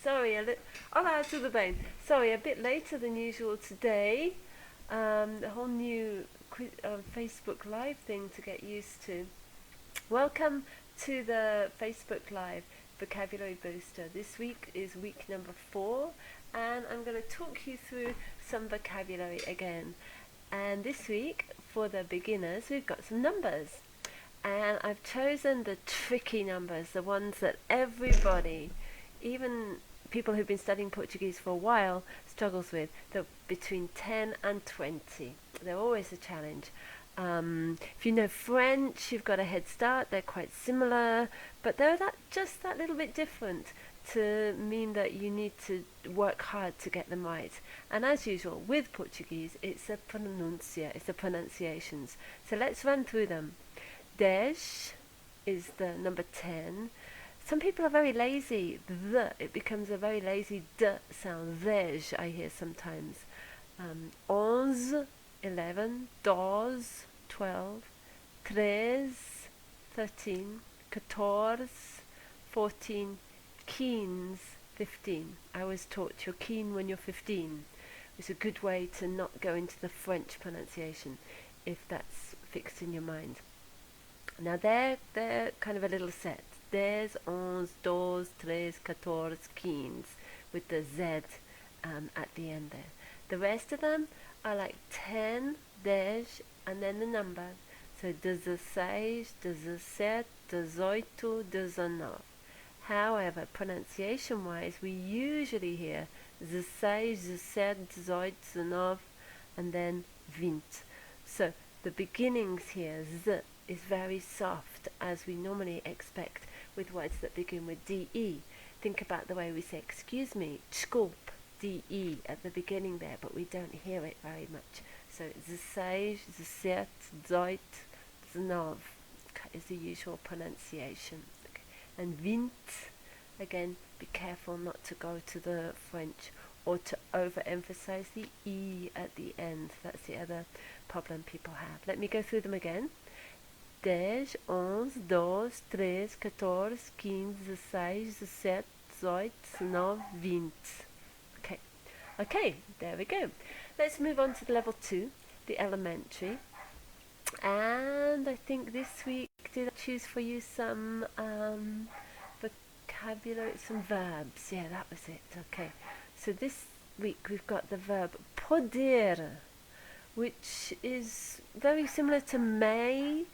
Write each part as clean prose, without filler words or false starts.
Sorry, olá, tudo bem? Sorry, a bit later than usual today. The whole new Facebook Live thing to get used to. Welcome to the Facebook Live Vocabulary Booster. This week is week number 4, and I'm going to talk you through some vocabulary again. And this week, for the beginners, we've got some numbers. And I've chosen the tricky numbers, the ones that everybody, even people who've been studying Portuguese for a while, struggles with. They're between 10 and 20. They're always a challenge. If you know French, you've got a head start. They're quite similar, but they're just that little bit different to mean that you need to work hard to get them right. And as usual, with Portuguese, it's the pronunciations. So let's run through them. 10 is the number 10. Some people are very lazy. It becomes a very lazy d sound. 10, I hear sometimes. 11, 11, 12, 12, 13, 13, 14, 14, 15. I was taught you're keen when you're 15. It's a good way to not go into the French pronunciation if that's fixed in your mind. Now they're kind of a little set. 10, 11, 12, 13, 14, 15 with the Z at the end there. The rest of them are like 10, 10, and then the number. So 16, 17, 18, 19. However, pronunciation wise, we usually hear 16, 17, 18, 19, and then 20. So the beginnings here, Z, is very soft, as we normally expect with words that begin with DE. Think about the way we say excuse me, desculpe, DE at the beginning there, but we don't hear it very much. So 16, 17, 18, 19 is the usual pronunciation. Okay. And 20, again, be careful not to go to the French or to overemphasize the E at the end. That's the other problem people have. Let me go through them again. 10, 11, 12, 13, 14, 15, 16, 17, 18, 19, 20. Okay, there we go. Let's move on to the level 2, the elementary. And I think this week, did I choose for you some vocabulary, some verbs? Yeah, that was it. Okay, so this week we've got the verb poder, which is very similar to may,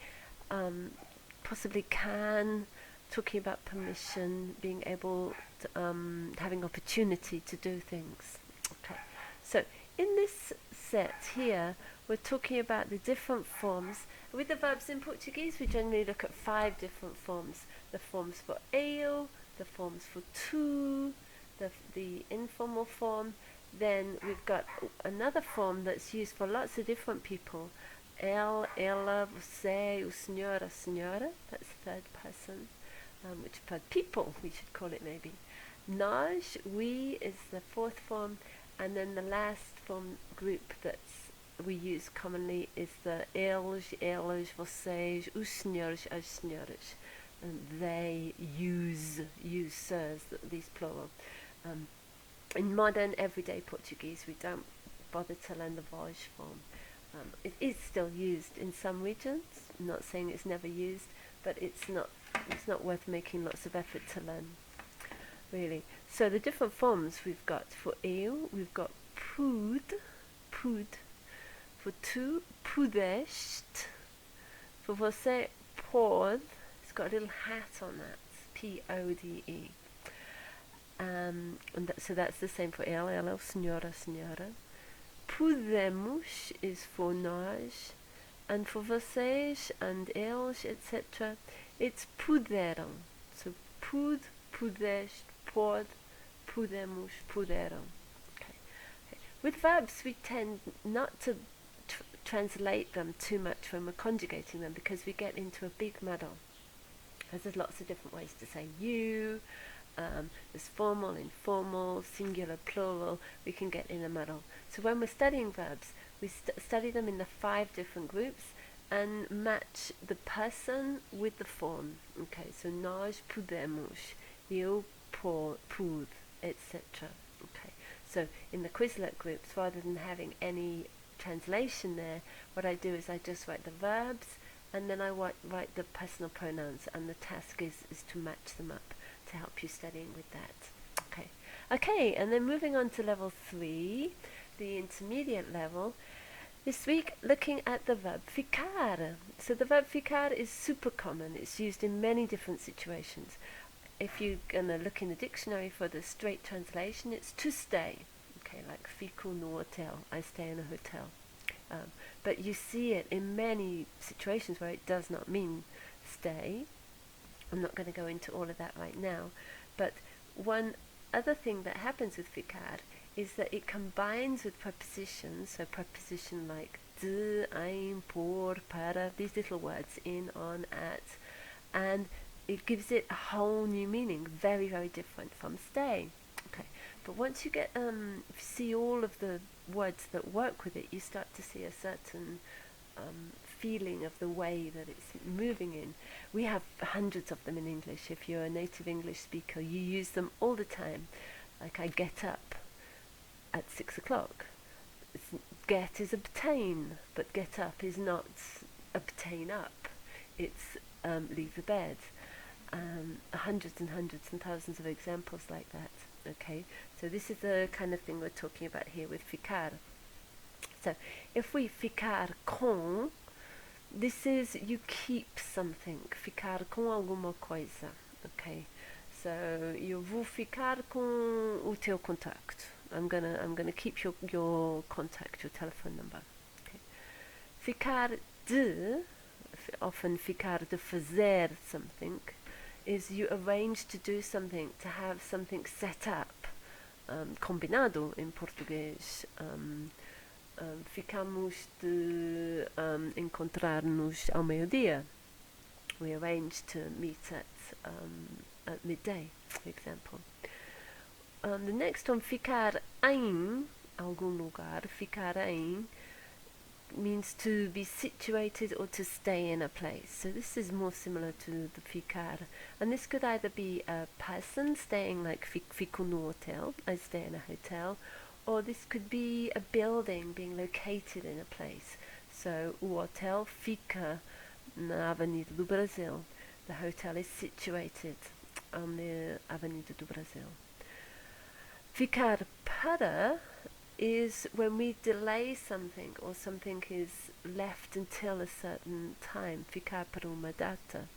possibly can, talking about permission, being able to, having opportunity to do things. Okay, so in this set here, we're talking about the different forms. With the verbs in Portuguese, we generally look at 5 different forms. The forms for eu, the forms for tu, the informal form. Then we've got another form that's used for lots of different people. Ele, ela, você, o senhor, a senhora. That's third person, which for people we should call it maybe. Nós, we is the fourth form, and then the last form group that's we use commonly is the eles, elas, vocês, os senhores, as senhoras. And they use sirs, these plural. In modern everyday Portuguese, we don't bother to learn the voz form. It is still used in some regions. I'm not saying it's never used, but it's not worth making lots of effort to learn, really. So the different forms we've got for eu, we've got pud. For tu, pudeste. For você, pode. It's got a little hat on that. P-O-D-E. So that's the same for ela, ela, senhora, senhora. Podemos is for nós, and for vocês and eles, etc. It's puderam. So pud, pudeste, pode, podemos, puderam. Okay. With verbs, we tend not to translate them too much when we're conjugating them, because we get into a big muddle. As there's lots of different ways to say you. There's formal, informal, singular, plural. We can get in a muddle. So when we're studying verbs, we study them in the 5 different groups and match the person with the form. Okay, so nós podemos, eu pude, etc. Okay, so in the Quizlet groups, rather than having any translation there, what I do is I just write the verbs and then I write the personal pronouns, and the task is to match them up to help you studying with that. Okay, okay, and then moving on to level 3, the intermediate level. This week, looking at the verb ficar. So the verb ficar is super common. It's used in many different situations. If you're going to look in the dictionary for the straight translation, it's to stay. Okay, like fico no hotel, I stay in a hotel. But you see it in many situations where it does not mean stay. I'm not going to go into all of that right now. But one other thing that happens with ficar is that it combines with prepositions, so preposition like de, ein, por, para, these little words, in, on, at, and it gives it a whole new meaning, very, very different from stay. Okay, but once you get see all of the words that work with it, you start to see a certain feeling of the way that it's moving in. We have hundreds of them in English. If you're a native English speaker, you use them all the time. Like I get up at 6 o'clock. Get is obtain, but get up is not obtain up. It's leave the bed. Hundreds and hundreds and thousands of examples like that. Okay, so this is the kind of thing we're talking about here with ficar. So if we ficar com, this is you keep something. Ficar com alguma coisa. Okay, so eu vou ficar com o teu contacto. I'm gonna keep your contact, your telephone number. Okay. Ficar de, often ficar de fazer something, is you arrange to do something, to have something set up, combinado in português. Ficamos de encontrar-nos ao meio-dia. We arrange to meet at midday, for example. The next one, ficar em algum lugar, ficar em means to be situated or to stay in a place. So this is more similar to the ficar, and this could either be a person staying, like fico no hotel, I stay in a hotel, or this could be a building being located in a place. So o hotel fica na Avenida do Brasil. The hotel is situated on the Avenida do Brasil. Ficar para is when we delay something or something is left until a certain time. Ficar para uma data.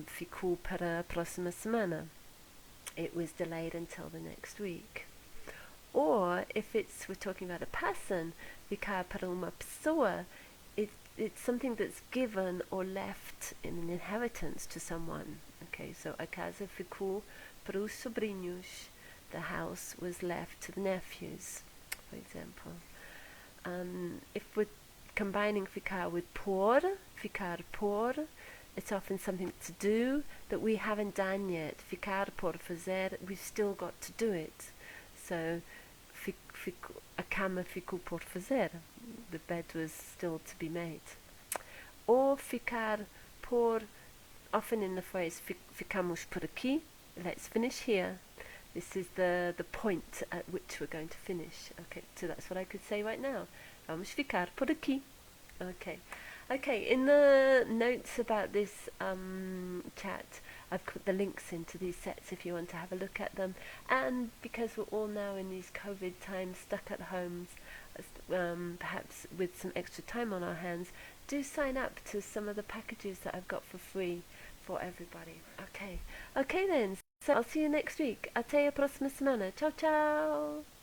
Ficou para a próxima semana. It was delayed until the next week. Or if we're talking about a person, ficar para uma pessoa, it's something that's given or left in an inheritance to someone. Okay, so a casa ficou para os sobrinhos. The house was left to the nephews, for example. If we're combining ficar with por, ficar por, it's often something to do that we haven't done yet. Ficar por fazer, we've still got to do it. So, a cama ficou por fazer. The bed was still to be made. Or ficar por, often in the phrase ficamos por aqui, let's finish here. This is the point at which we're going to finish. Okay, so that's what I could say right now. Vamos ficar por aqui. Okay. Okay, in the notes about this chat, I've put the links into these sets if you want to have a look at them. And because we're all now in these COVID times, stuck at homes, perhaps with some extra time on our hands, do sign up to some of the packages that I've got for free for everybody. Okay. Okay then. So I'll see you next week. Até a próxima semana. Ciao, ciao!